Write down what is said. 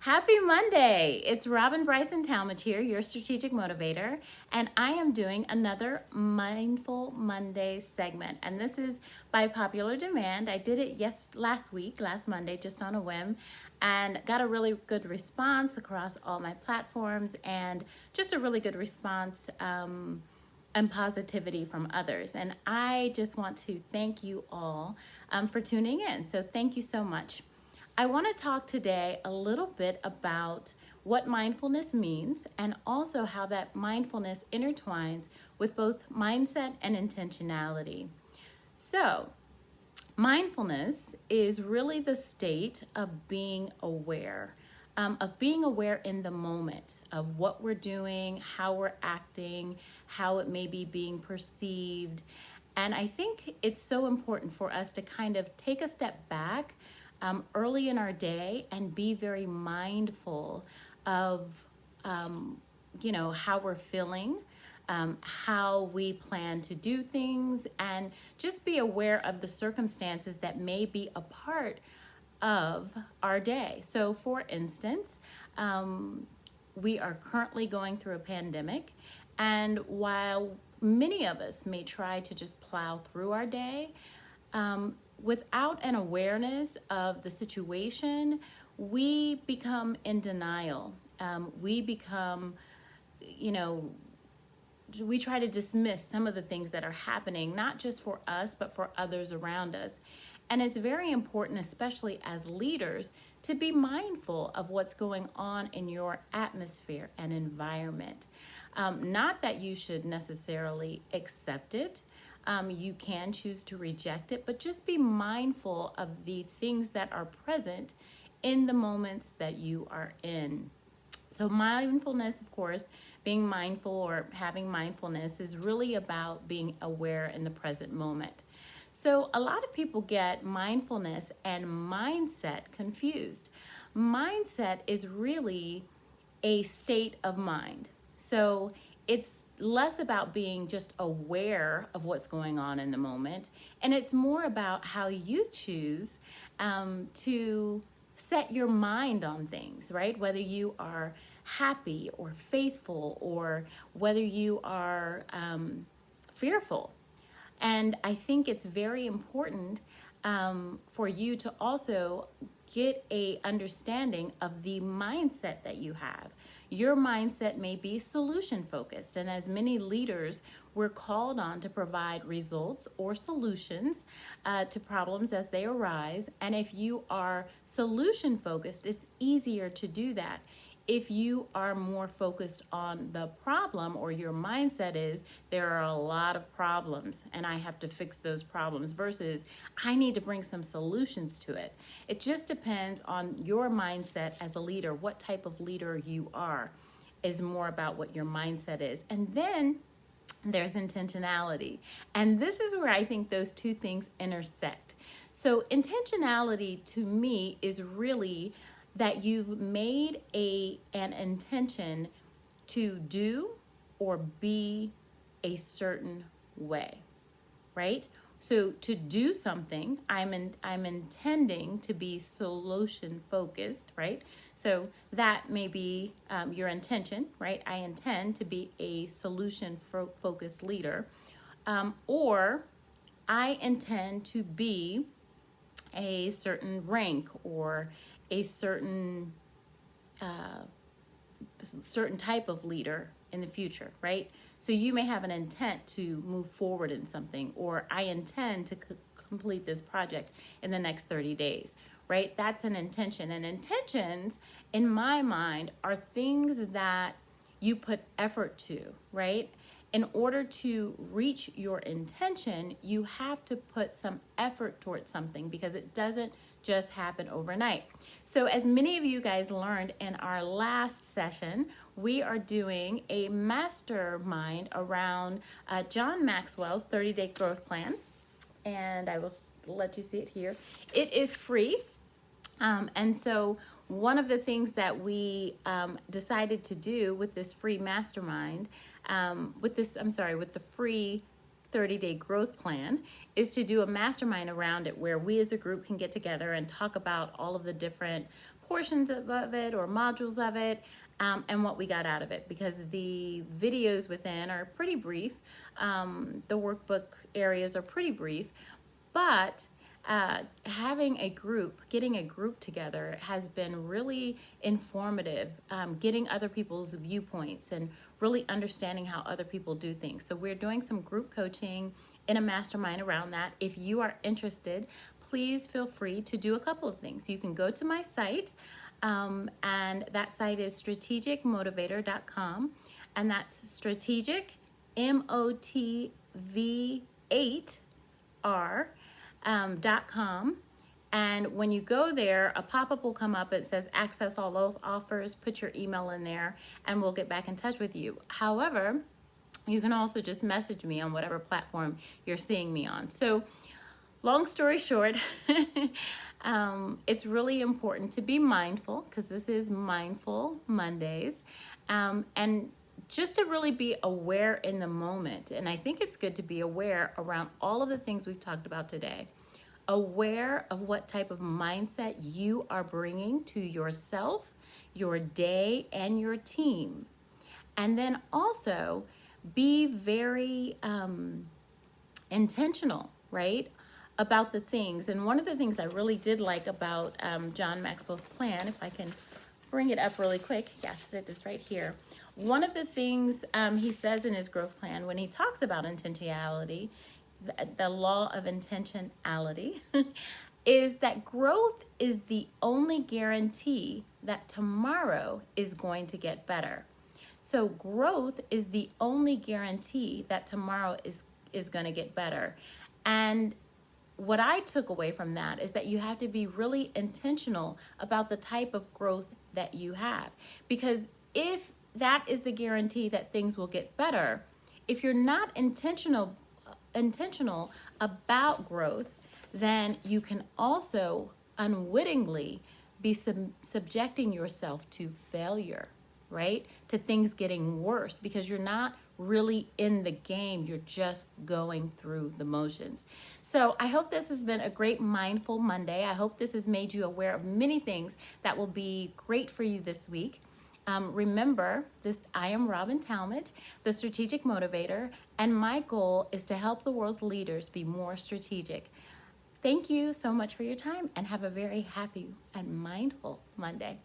Happy Monday! It's Robin Bryson Talmadge here, your strategic motivator, and I am doing another Mindful Monday segment. And this is by popular demand. I did it last Monday, just on a whim, and got a really good response across all my platforms, and just a really good response and positivity from others. And I just want to thank you all for tuning in. So thank you so much. I want to talk today a little bit about what mindfulness means and also how that mindfulness intertwines with both mindset and intentionality. So, mindfulness is really the state of being aware, in the moment of what we're doing, how we're acting, how it may be being perceived. And I think it's so important for us to kind of take a step back early in our day and be very mindful of, how we're feeling, how we plan to do things, and just be aware of the circumstances that may be a part of our day. So, for instance, we are currently going through a pandemic, and while many of us may try to just plow through our day, without an awareness of the situation, we become in denial. We become, we try to dismiss some of the things that are happening, not just for us, but for others around us. And it's very important, especially as leaders, to be mindful of what's going on in your atmosphere and environment. Not that you should necessarily accept it. You can choose to reject it, but just be mindful of the things that are present in the moments that you are in. So mindfulness, of course, being mindful or having mindfulness is really about being aware in the present moment. So a lot of people get mindfulness and mindset confused. Mindset is really a state of mind. So it's less about being just aware of what's going on in the moment, and it's more about how you choose to set your mind on things, right? Whether you are happy or faithful, or whether you are fearful. And I think it's very important for you to also get a understanding of the mindset that you have. Your mindset may be solution focused, and as many leaders, we're called on to provide results or solutions to problems as they arise. And if you are solution focused, it's easier to do that. If you are more focused on the problem, or your mindset is there are a lot of problems and I have to fix those problems, versus I need to bring some solutions to it. It just depends on your mindset as a leader. What type of leader you are is more about what your mindset is. And then there's intentionality. And this is where I think those two things intersect. So intentionality to me is really that you've made an intention to do or be a certain way, right? So to do something, I'm intending to be solution focused, right? So that may be your intention, right? I intend to be a solution focused leader, or I intend to be a certain rank or a certain type of leader in the future, right? So you may have an intent to move forward in something, or I intend to complete this project in the next 30 days, right? That's an intention. And intentions, in my mind, are things that you put effort to, right? In order to reach your intention, you have to put some effort towards something, because it doesn't just happen overnight. So as many of you guys learned in our last session, we are doing a mastermind around John Maxwell's 30-day growth plan. And I will let you see it here. It is free. And so one of the things that we decided to do with this free mastermind, with the free 30-day growth plan, is to do a mastermind around it, where we as a group can get together and talk about all of the different portions of it or modules of it, and what we got out of it, because the videos within are pretty brief. The workbook areas are pretty brief, but having a group, getting a group together has been really informative, getting other people's viewpoints and really understanding how other people do things. So we're doing some group coaching in a mastermind around that. If you are interested, please feel free to do a couple of things. You can go to my site, and that site is strategicmotivator.com, and that's strategic, MOTV8R, .com. And when you go there, a pop-up will come up. It says access all offers. Put your email in there and we'll get back in touch with you. However, you can also just message me on whatever platform you're seeing me on. So long story short, it's really important to be mindful, because this is Mindful Mondays, and just to really be aware in the moment. And I think it's good to be aware around all of the things we've talked about today. Aware of what type of mindset you are bringing to yourself, your day, and your team. And then also be very intentional, right, about the things. And one of the things I really did like about John Maxwell's plan, if I can bring it up really quick. Yes, it is right here. One of the things he says in his growth plan, when he talks about intentionality, the law of intentionality, is that growth is the only guarantee that tomorrow is going to get better. So growth is the only guarantee that tomorrow is going to get better. And what I took away from that is that you have to be really intentional about the type of growth that you have. Because if that is the guarantee that things will get better, if you're not intentional about growth, then you can also unwittingly be subjecting yourself to failure, right? To things getting worse, because you're not really in the game. You're just going through the motions. So I hope this has been a great Mindful Monday. I hope this has made you aware of many things that will be great for you this week. Remember, I am Robin Talmadge, the Strategic Motivator, and my goal is to help the world's leaders be more strategic. Thank you so much for your time, and have a very happy and mindful Monday.